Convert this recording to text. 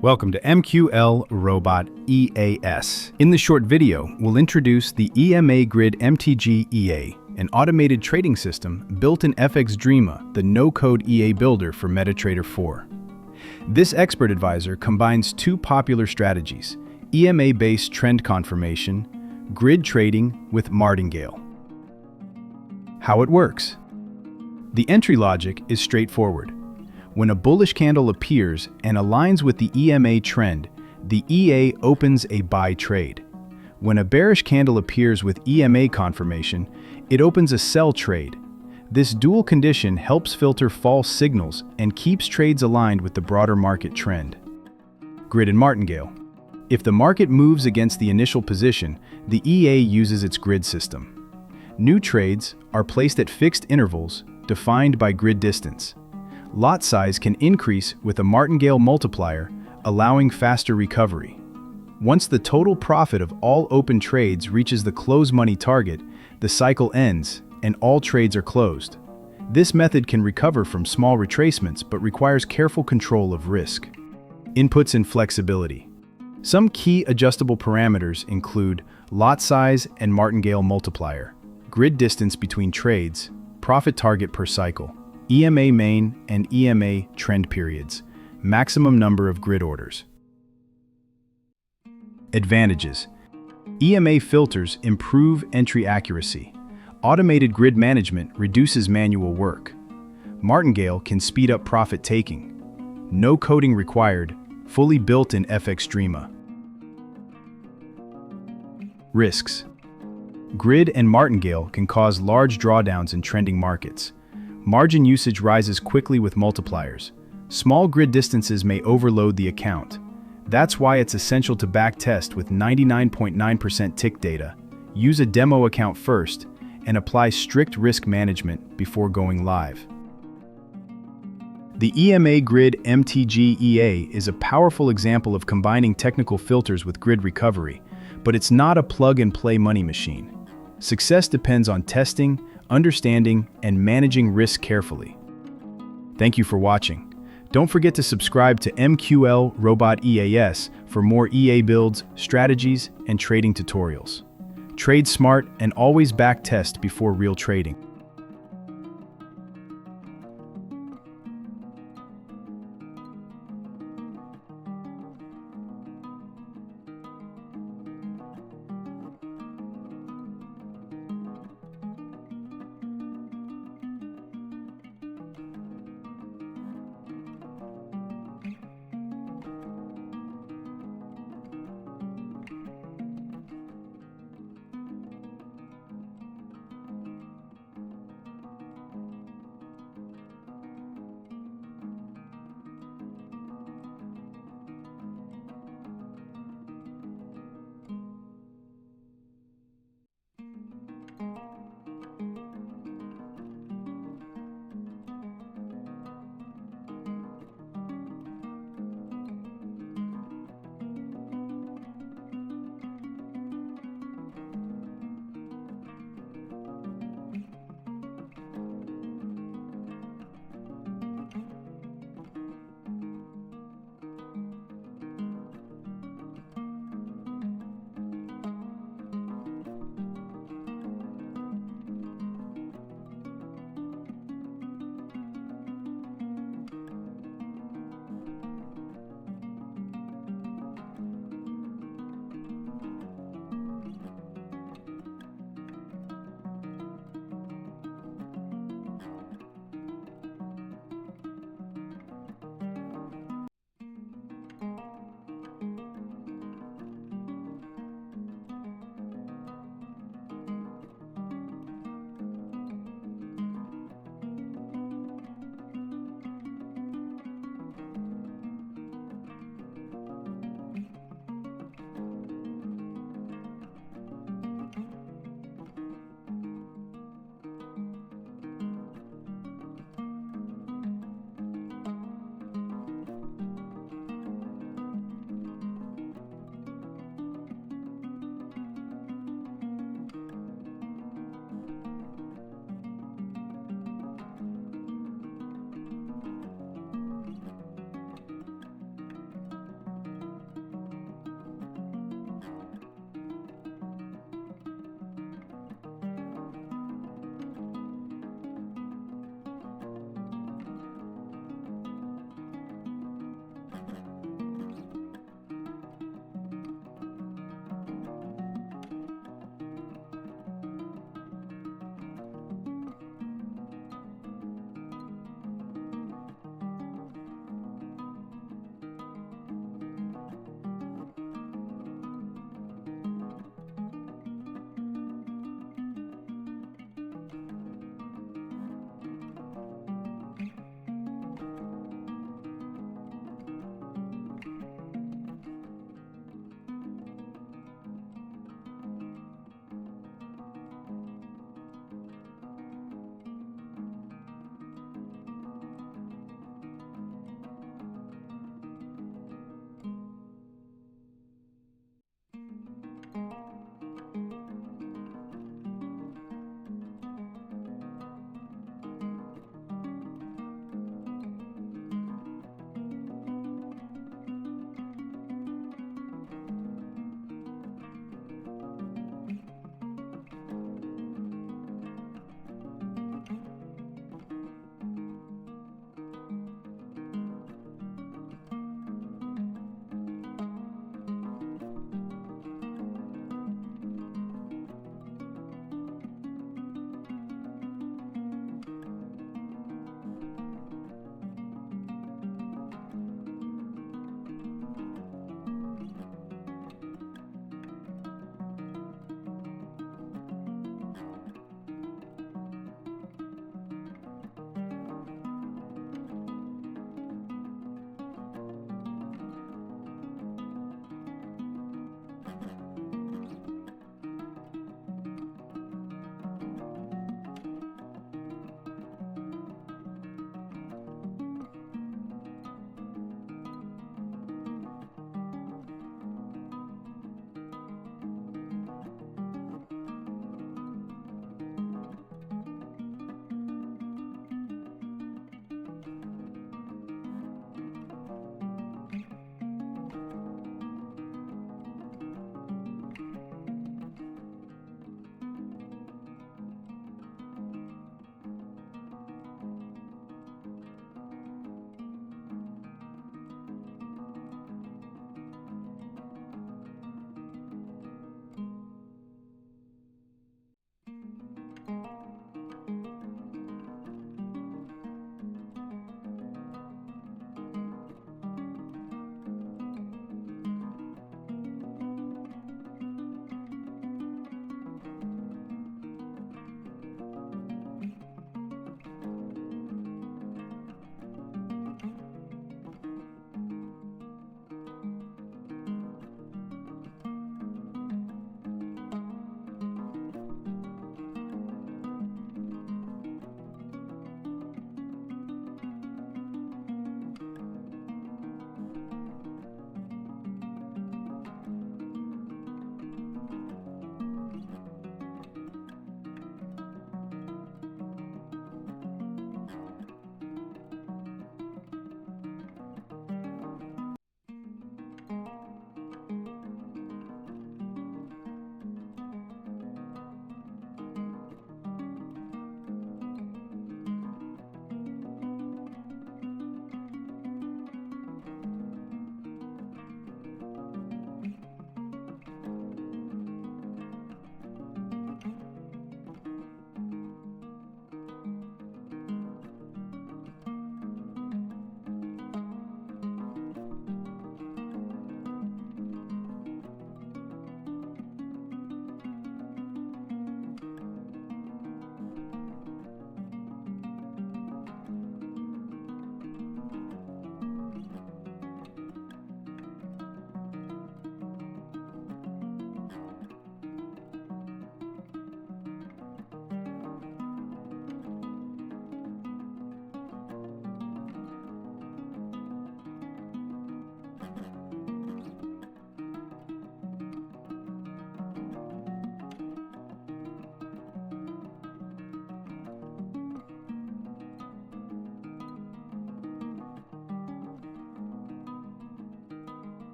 Welcome to Mqlrobot EAS. In this short video, we'll introduce the EMA Grid MTG EA, an automated trading system built in FXdreema, the no-code EA builder for MetaTrader 4. This expert advisor combines two popular strategies, EMA-based trend confirmation, grid trading with Martingale. How it works. The entry logic is straightforward. When a bullish candle appears and aligns with the EMA trend, the EA opens a buy trade. When a bearish candle appears with EMA confirmation, it opens a sell trade. This dual condition helps filter false signals and keeps trades aligned with the broader market trend. Grid and Martingale. If the market moves against the initial position, the EA uses its grid system. New trades are placed at fixed intervals defined by grid distance. Lot size can increase with a Martingale multiplier, allowing faster recovery. Once the total profit of all open trades reaches the close money target, the cycle ends and all trades are closed. This method can recover from small retracements but requires careful control of risk. Inputs and flexibility. Some key adjustable parameters include lot size and Martingale multiplier, grid distance between trades, profit target per cycle, EMA main and EMA trend periods, maximum number of grid orders. Advantages. EMA filters improve entry accuracy. Automated grid management reduces manual work. Martingale can speed up profit taking. No coding required, fully built in FXdreema. Risks. Grid and Martingale can cause large drawdowns in trending markets. Margin usage rises quickly with multipliers. Small grid distances may overload the account. That's why it's essential to backtest with 99.9% tick data, use a demo account first, and apply strict risk management before going live. The EMA Grid MTG EA is a powerful example of combining technical filters with grid recovery, but it's not a plug-and-play money machine. Success depends on testing, understanding, and managing risk carefully. Thank you for watching. Don't forget to subscribe to Mqlrobot EAS for more EA builds, strategies, and trading tutorials. Trade smart and always backtest before real trading.